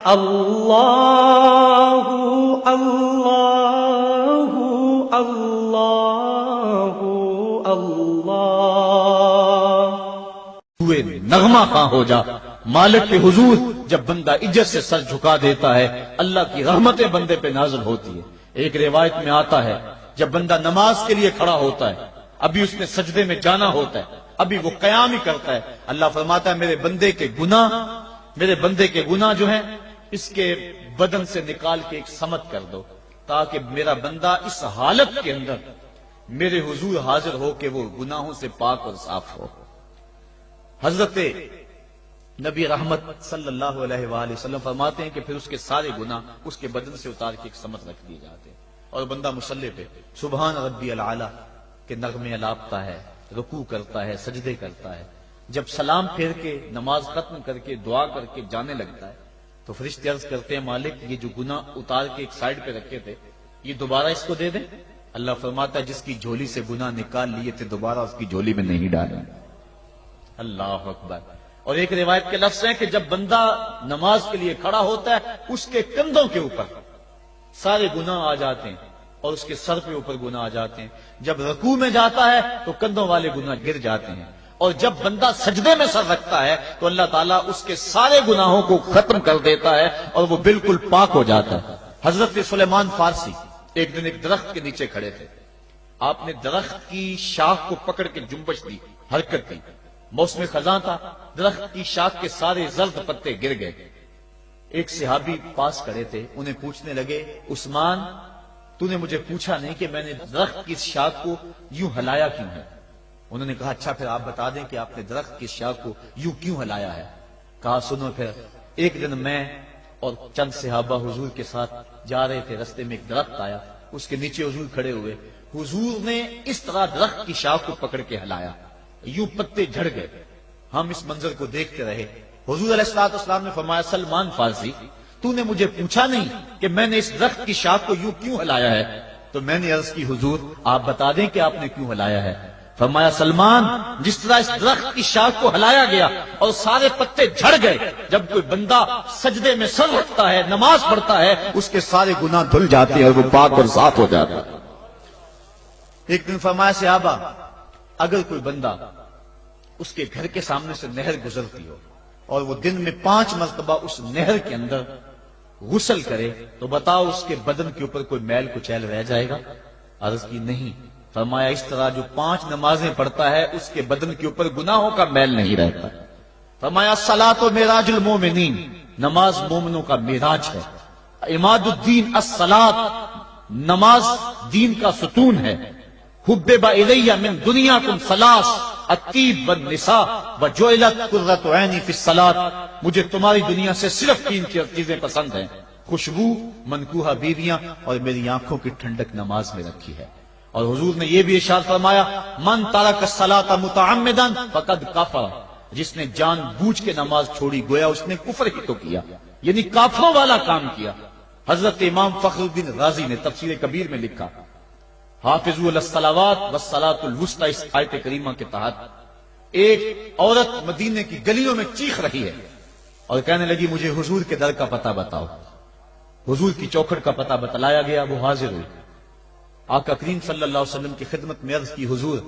اللہ اللہ اللہ اللہ ہوئے نغمہ خواں ہو جا مالک کے حضور. جب بندہ عزت سے سر جھکا دیتا ہے اللہ کی رحمتیں بندے پہ نازل ہوتی ہے. ایک روایت میں آتا ہے جب بندہ نماز کے لیے کھڑا ہوتا ہے ابھی اس نے سجدے میں جانا ہوتا ہے ابھی وہ قیام ہی کرتا ہے اللہ فرماتا ہے میرے بندے کے گناہ جو ہیں اس کے بدن سے نکال کے ایک سمت کر دو تاکہ میرا بندہ اس حالت کے اندر میرے حضور حاضر ہو کہ وہ گناہوں سے پاک اور صاف ہو. حضرت نبی رحمت صلی اللہ علیہ وآلہ وسلم فرماتے ہیں کہ پھر اس کے سارے گناہ اس کے بدن سے اتار کے ایک سمت رکھ دیے جاتے ہیں اور بندہ مصلی پہ سبحان ربی العالی کے نغمے الاپتا ہے, رکوع کرتا ہے, سجدے کرتا ہے. جب سلام پھیر کے نماز ختم کر کے دعا کر کے جانے لگتا ہے تو فرشتے عرض کرتے ہیں مالک یہ جو گناہ اتار کے ایک سائڈ پہ رکھے تھے یہ دوبارہ اس کو دے دیں. اللہ فرماتا ہے جس کی جھولی سے گناہ نکال لیے تھے دوبارہ اس کی جھولی میں نہیں ڈالیں. اللہ اکبر. اور ایک روایت کے لفظ ہیں کہ جب بندہ نماز کے لیے کھڑا ہوتا ہے اس کے کندھوں کے اوپر سارے گناہ آ جاتے ہیں اور اس کے سر پہ اوپر گناہ آ جاتے ہیں. جب رکوع میں جاتا ہے تو کندھوں والے گناہ گر جاتے ہیں اور جب بندہ سجدے میں سر رکھتا ہے تو اللہ تعالیٰ اس کے سارے گناہوں کو ختم کر دیتا ہے اور وہ بالکل پاک ہو جاتا ہے. حضرت سلیمان فارسی ایک دن ایک درخت کے نیچے کھڑے تھے. آپ نے درخت کی شاخ کو پکڑ کے جنبش دی, حرکت دی. موسم خزاں تھا, درخت کی شاخ کے سارے زرد پتے گر گئے. ایک صحابی پاس کھڑے تھے, انہیں پوچھنے لگے عثمان تو نے مجھے پوچھا نہیں کہ میں نے درخت کی شاخ کو یوں ہلایا کیوں ہے. انہوں نے کہا اچھا پھر آپ بتا دیں کہ آپ نے درخت کی شاخ کو یوں کیوں ہلایا ہے. کہا سنو پھر ایک دن میں اور چند صحابہ حضور کے ساتھ جا رہے تھے, رستے میں ایک درخت آیا, اس کے نیچے حضور کھڑے ہوئے. حضور نے اس طرح درخت کی شاخ کو پکڑ کے ہلایا, یوں پتے جھڑ گئے. ہم اس منظر کو دیکھتے رہے. حضور علیہ السلام نے فرمایا سلمان فارسی تو نے مجھے پوچھا نہیں کہ میں نے اس درخت کی شاخ کو یوں کیوں ہلایا ہے. تو میں نے عرض کی حضور آپ بتا دیں کہ آپ نے کیوں ہلایا ہے. فرمایا سلمان جس طرح اس درخت کی شاخ کو ہلایا گیا اور سارے پتے جھڑ گئے, جب کوئی بندہ سجدے میں سر رکھتا ہے نماز پڑھتا ہے اس کے سارے گناہ دھل جاتے ہیں اور وہ پاک اور صاف ہو جاتا ہے. ایک دن فرمایا صحابہ اگر کوئی بندہ اس کے گھر کے سامنے سے نہر گزرتی ہو اور وہ دن میں 5 مرتبہ اس نہر کے اندر غسل کرے تو بتاؤ اس کے بدن کے اوپر کوئی میل کچیل رہ جائے گا. عرض کی نہیں. فرمایا اس طرح جو 5 نمازیں پڑھتا ہے اس کے بدن کے اوپر گناہوں کا میل نہیں رہتا. فرمایا الصلاۃ معراج المومنین, نماز مومنوں کا معراج ہے. عماد الدین الصلاۃ, نماز دین کا ستون ہے. حبب الی من دنیاکم ثلاث الطیب والنساء وجعلت قرۃ عینی فی الصلاۃ, مجھے تمہاری دنیا سے صرف 3 چیزیں پسند ہیں, خوشبو, منکوحہ بیویاں اور میری آنکھوں کی ٹھنڈک نماز میں رکھی ہے. اور حضور نے یہ بھی ارشاد فرمایا من ترک الصلاۃ متعمدا فقد کفر, جس نے جان بوجھ کے نماز چھوڑی گویا اس نے کفر ہی تو کیا, یعنی کافروں والا کام کیا. حضرت امام فخر الدین رازی نے تفسیر کبیر میں لکھا حافظوا علی الصلوات والصلاۃ الوسطی, اس آیت کریمہ کے تحت ایک عورت مدینے کی گلیوں میں چیخ رہی ہے اور کہنے لگی مجھے حضور کے در کا پتہ بتاؤ. حضور کی چوکھٹ کا پتہ بتلایا گیا, وہ حاضر ہوئی. آقا کریم صلی اللہ علیہ وسلم کی خدمت میں عرض کی حضور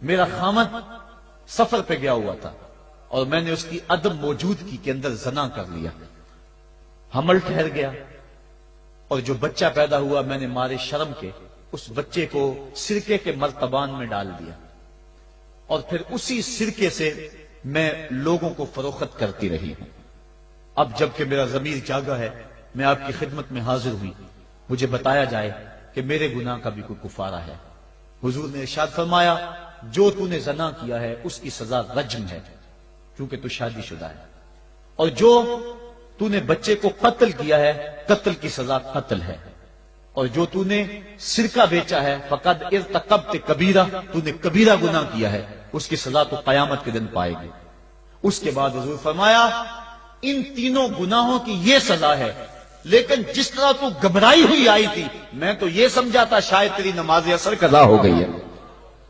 میرا خامد سفر پہ گیا ہوا تھا اور میں نے اس کی عدم موجودگی کے اندر زنا کر لیا. حمل ٹھہر گیا اور جو بچہ پیدا ہوا میں نے مارے شرم کے اس بچے کو سرکے کے مرتبان میں ڈال دیا اور پھر اسی سرکے سے میں لوگوں کو فروخت کرتی رہی ہوں. اب جب کہ میرا ضمیر جاگا ہے میں آپ کی خدمت میں حاضر ہوئی, مجھے بتایا جائے کہ میرے گناہ کا بھی کوئی کفارہ ہے. حضور نے ارشاد فرمایا جو تو نے زنا کیا ہے اس کی سزا رجم ہے کیونکہ تو شادی شدہ ہے, اور جو تو نے بچے کو قتل کیا ہے قتل کی سزا قتل ہے, اور جو تو نے سرکہ بیچا ہے فقد ارتکبت کبیرہ, تو نے کبیرہ گناہ کیا ہے اس کی سزا تو قیامت کے دن پائے گی. اس کے بعد حضور فرمایا ان تینوں گناہوں کی یہ سزا ہے, لیکن جس طرح تو گھبرائی ہوئی آئی تھی میں تو یہ سمجھا تھا شاید تیری نماز اثر قضا ہو گئی ہے.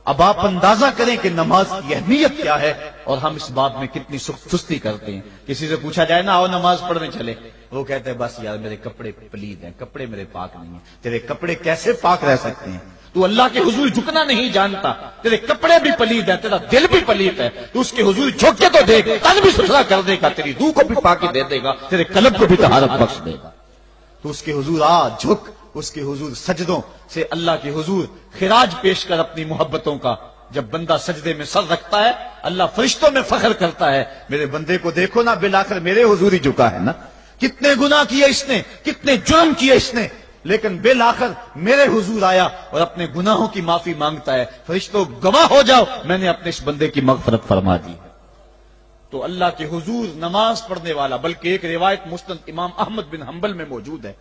اب آپ اندازہ کریں کہ نماز کی اہمیت کیا ہے اور ہم اس بات میں کتنی سستی کرتے ہیں. کسی سے پوچھا جائے نا آؤ نماز پڑھنے چلے, وہ کہتے ہیں بس یار میرے کپڑے پلید ہیں، کپڑے میرے پاک نہیں ہیں۔ تیرے کپڑے کیسے پاک رہ سکتے ہیں؟ تو اللہ کے حضور جھکنا نہیں جانتا، تیرے کپڑے بھی پلید ہیں، تیرا دل بھی پلید ہے، تو اس کے حضور جھک کے تو دیکھ، تن بھی ستھرا کر دے گا، تیری روح کو بھی پاکی دے دے گا، تیرے قلب کو بھی طہارت بخش دے گا۔ تو اس کے حضور آ جھک، اس کے حضور سجدوں سے اللہ کے حضور خراج پیش کر اپنی محبتوں کا۔ جب بندہ سجدے میں سر رکھتا ہے اللہ فرشتوں میں فخر کرتا ہے، میرے بندے کو دیکھو نا، بالآخر میرے حضور ہی جھکا ہے نا، کتنے گناہ کیے اس نے، کتنے جرم کیے اس نے، لیکن بالآخر میرے حضور آیا اور اپنے گناہوں کی معافی مانگتا ہے۔ فرشتوں گواہ ہو جاؤ، میں نے اپنے اس بندے کی مغفرت فرما دی۔ تو اللہ کے حضور نماز پڑھنے والا، بلکہ ایک روایت مسند امام احمد بن حنبل میں موجود ہے،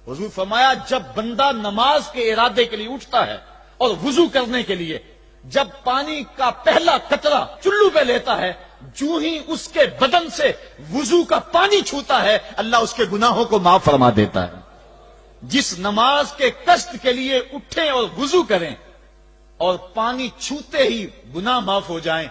حضور فرمایا جب بندہ نماز کے ارادے کے لیے اٹھتا ہے اور وضو کرنے کے لیے جب پانی کا پہلا قطرہ چلو پہ لیتا ہے، جو ہی اس کے بدن سے وضو کا پانی چھوتا ہے اللہ اس کے گناہوں کو معاف فرما دیتا ہے۔ جس نماز کے قصد کے لیے اٹھیں اور وضو کریں اور پانی چھوتے ہی گناہ معاف ہو جائیں،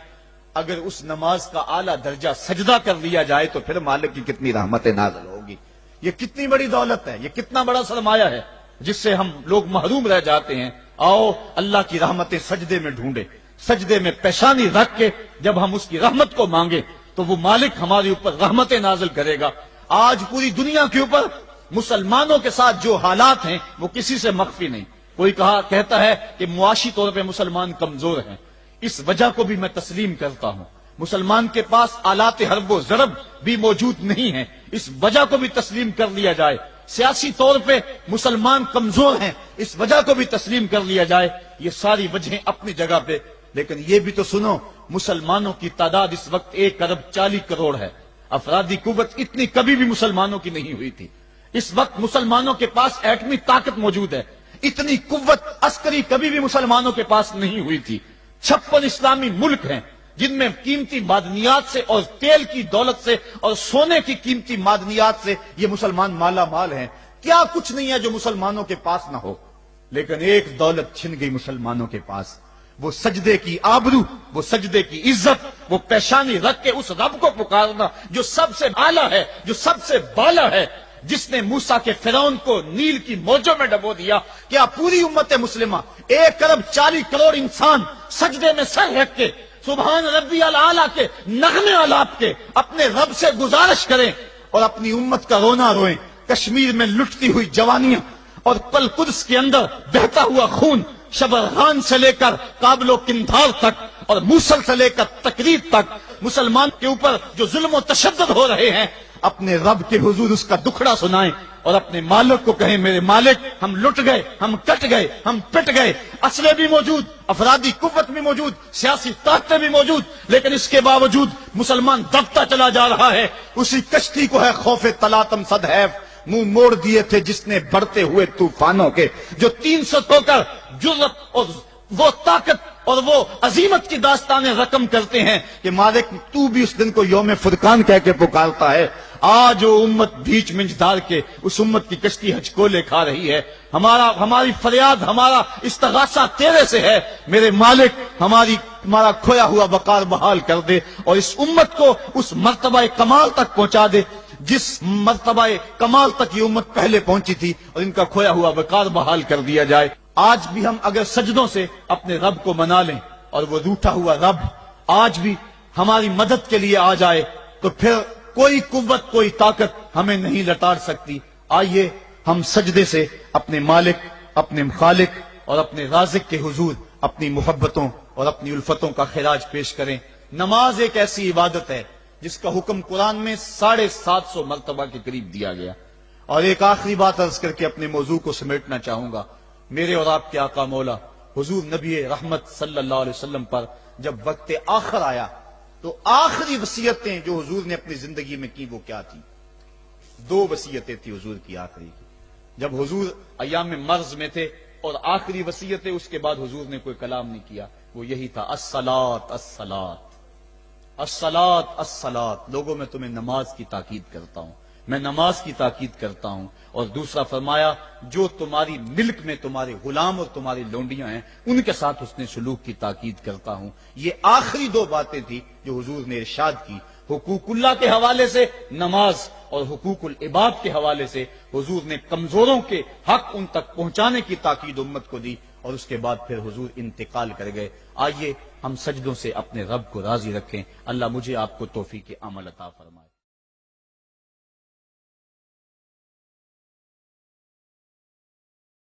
اگر اس نماز کا اعلیٰ درجہ سجدہ کر لیا جائے تو پھر مالک کی کتنی رحمت نازل ہوگی۔ یہ کتنی بڑی دولت ہے، یہ کتنا بڑا سرمایہ ہے جس سے ہم لوگ محروم رہ جاتے ہیں۔ آؤ اللہ کی رحمتیں سجدے میں ڈھونڈے، سجدے میں پیشانی رکھ کے جب ہم اس کی رحمت کو مانگے تو وہ مالک ہمارے اوپر رحمتیں نازل کرے گا۔ آج پوری دنیا کے اوپر مسلمانوں کے ساتھ جو حالات ہیں وہ کسی سے مخفی نہیں۔ کوئی کہتا ہے کہ معاشی طور پہ مسلمان کمزور ہیں، اس وجہ کو بھی میں تسلیم کرتا ہوں۔ مسلمان کے پاس آلات حرب و ضرب بھی موجود نہیں ہیں، اس وجہ کو بھی تسلیم کر لیا جائے۔ سیاسی طور پہ مسلمان کمزور ہیں، اس وجہ کو بھی تسلیم کر لیا جائے۔ یہ ساری وجہیں اپنی جگہ پہ، لیکن یہ بھی تو سنو مسلمانوں کی تعداد اس وقت 1.40 کروڑ ہے۔ افرادی قوت اتنی کبھی بھی مسلمانوں کی نہیں ہوئی تھی۔ اس وقت مسلمانوں کے پاس ایٹمی طاقت موجود ہے، اتنی قوت عسکری کبھی بھی مسلمانوں کے پاس نہیں ہوئی تھی۔ 56 اسلامی ملک ہیں جن میں قیمتی معدنیات سے اور تیل کی دولت سے اور سونے کی قیمتی معدنیات سے یہ مسلمان مالا مال ہیں۔ کیا کچھ نہیں ہے جو مسلمانوں کے پاس نہ ہو، لیکن ایک دولت چھن گئی مسلمانوں کے پاس، وہ سجدے کی آبرو، وہ سجدے کی عزت، وہ پیشانی رکھ کے اس رب کو پکارنا جو سب سے اعلیٰ ہے، جو سب سے بالا ہے، جس نے موسیٰ کے فرعون کو نیل کی موجوں میں ڈبو دیا۔ کیا پوری امت مسلمہ 1.40 کروڑ انسان سجدے میں سر رکھ کے سبحان ربی الاعلیٰ کے نغمے آلاپ کے اپنے رب سے گزارش کریں اور اپنی امت کا رونا روئیں؟ کشمیر میں لٹتی ہوئی جوانیاں اور پل قدس کے اندر بہتا ہوا خون، شبرغان سے لے کر کابل و قندھار تک اور موصل سے لے کر تقریب تک مسلمان کے اوپر جو ظلم و تشدد ہو رہے ہیں، اپنے رب کے حضور اس کا دکھڑا سنائیں اور اپنے مالک کو کہیں میرے مالک ہم لٹ گئے، ہم کٹ گئے، ہم پٹ گئے، اسلحے بھی موجود، افرادی قوت بھی موجود، سیاسی طاقتیں بھی موجود، لیکن اس کے باوجود مسلمان دبتا چلا جا رہا ہے۔ اسی کشتی کو ہے خوف تلاطم صد حیف منہ موڑ دیے تھے جس نے بڑھتے ہوئے طوفانوں کے، جو 300 ہو کر جرأت اور وہ طاقت اور وہ عظیمت کی داستانیں رقم کرتے ہیں کہ مالک تو بھی اس دن کو یوم فرقان کہہ کے پکارتا ہے۔ آج وہ امت بیچ منج دار کے اس امت کی کشتی ہچکولے کھا رہی ہے۔ ہماری فریاد، ہمارا استغاثہ تیرے سے ہے، میرے مالک ہمارا کھویا ہوا وقار بحال کر دے اور اس امت کو اس مرتبہ کمال تک پہنچا دے جس مرتبہ کمال تک یہ امت پہلے پہنچی تھی، اور ان کا کھویا ہوا وقار بحال کر دیا جائے۔ آج بھی ہم اگر سجدوں سے اپنے رب کو منا لیں اور وہ روٹھا ہوا رب آج بھی ہماری مدد کے لیے آ جائے تو پھر کوئی قوت، کوئی طاقت ہمیں نہیں لٹار سکتی۔ آئیے ہم سجدے سے اپنے مالک، اپنے خالق اور اپنے رازق کے حضور اپنی محبتوں اور اپنی الفتوں کا خراج پیش کریں۔ نماز ایک ایسی عبادت ہے جس کا حکم قرآن میں 750 مرتبہ کے قریب دیا گیا۔ اور ایک آخری بات عرض کر کے اپنے موضوع کو سمیٹنا چاہوں گا۔ میرے اور آپ کے آقا مولا حضور نبی رحمت صلی اللہ علیہ وسلم پر جب وقت آخر آیا تو آخری وصیتیں جو حضور نے اپنی زندگی میں کی وہ کیا تھی؟ 2 وصیتیں تھی حضور کی آخری کی۔ جب حضور ایام مرض میں تھے اور آخری وصیتیں، اس کے بعد حضور نے کوئی کلام نہیں کیا، وہ یہی تھا الصلاۃ الصلاۃ الصلاۃ الصلاۃ۔ لوگوں میں تمہیں نماز کی تاکید کرتا ہوں، میں نماز کی تاکید کرتا ہوں۔ اور دوسرا فرمایا جو تمہاری ملک میں تمہارے غلام اور تمہاری لونڈیاں ہیں ان کے ساتھ حسن سلوک کی تاکید کرتا ہوں۔ یہ آخری 2 باتیں تھی جو حضور نے ارشاد کی، حقوق اللہ کے حوالے سے نماز اور حقوق العباد کے حوالے سے حضور نے کمزوروں کے حق ان تک پہنچانے کی تاکید امت کو دی، اور اس کے بعد پھر حضور انتقال کر گئے۔ آئیے ہم سجدوں سے اپنے رب کو راضی رکھیں۔ اللہ مجھے آپ کو توفیق عمل عطا فرمائے۔